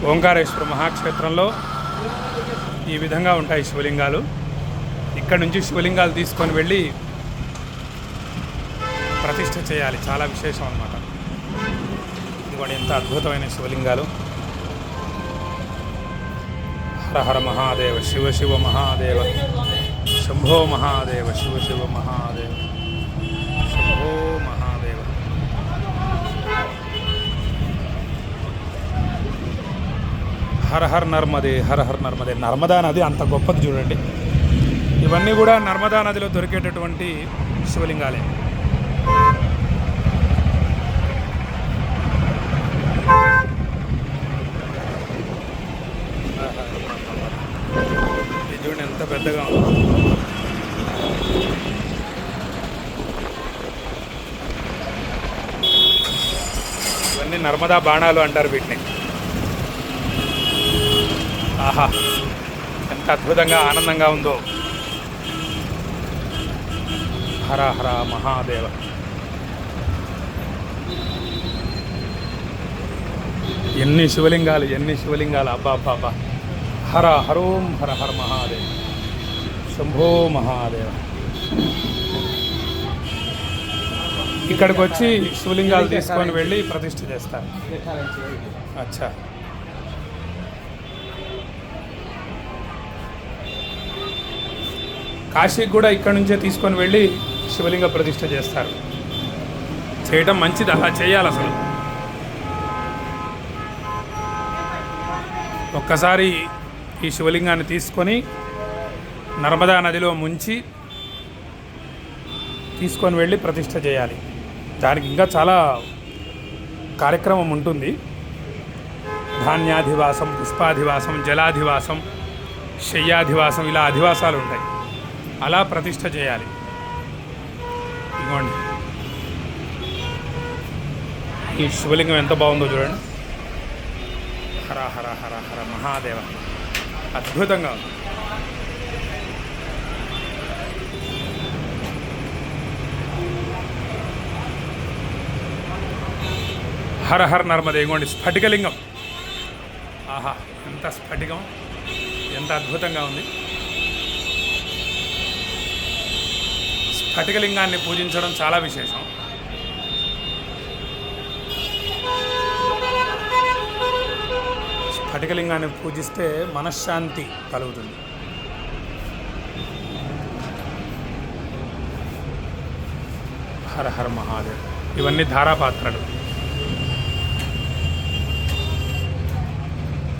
ఓంకారేశ్వర మహాక్షేత్రంలో ఈ విధంగా ఉంటాయి శివలింగాలు. ఇక్కడ నుంచి శివలింగాలు తీసుకొని వెళ్ళి ప్రతిష్ఠ చేయాలి. చాలా విశేషం అన్నమాట. ఇదిగోండి ఎంత అద్భుతమైన శివలింగాలు. హర హర మహాదేవ, శివ శివ మహాదేవ, శంభో మహాదేవ, శివ శివ మహాదేవ, శంభో మహాదేవ. హర హర్ నర్మదే, హర హర్ నర్మదే. నర్మదా నది అంత గొప్పది చూడండి. ఇవన్నీ కూడా నర్మదా నదిలో దొరికేటటువంటి శివలింగాలే. ఇది చూడండి ఎంత పెద్దగా ఉంది. ఇవన్నీ నర్మదా బాణాలు అంటారు వీటిని. ఆహా, ఎంత అద్భుతంగా ఆనందంగా ఉందో. హర హర మహాదేవ. ఎన్ని శివలింగాలు, ఎన్ని శివలింగాలు. అబ్బా అబ్బా అబ్బా. హర హరోం హర హర మహాదేవ, శంభో మహాదేవ. ఇక్కడికి వచ్చి శివలింగాలు తీసుకొని వెళ్ళి ప్రతిష్ఠ చేస్తారు. అచ్చా. కాశీకి కూడా ఇక్కడ నుంచే తీసుకొని వెళ్ళి శివలింగ ప్రతిష్ఠ చేస్తారు. చేయటం మంచిది, అలా చేయాలి. అసలు ఒక్కసారి ఈ శివలింగాన్ని తీసుకొని నర్మదా నదిలో ముంచి తీసుకొని వెళ్ళి ప్రతిష్ఠ చేయాలి. దానికి ఇంకా చాలా కార్యక్రమం ఉంటుంది. ధాన్యాధివాసం, పుష్పాధివాసం, జలాధివాసం, శయ్యాధివాసం, ఇలా అధివాసాలు ఉంటాయి. అలా ప్రతిష్ఠ చేయాలి. ఇదిగోండి ఈ శివలింగం ఎంత బాగుందో చూడండి. హర హర హర హర మహాదేవ. అద్భుతంగా ఉంది. హర హర నర్మదే. ఇదిగోండి స్ఫటికలింగం. ఆహా, ఎంత స్ఫటికం, ఎంత అద్భుతంగా ఉంది. స్ఫటికలింగాన్ని పూజించడం చాలా విశేషం. స్ఫటికలింగాన్ని పూజిస్తే మనశ్శాంతి కలుగుతుంది. హర హర మహాదేవ్. ఇవన్నీ ధారాపాత్రలు.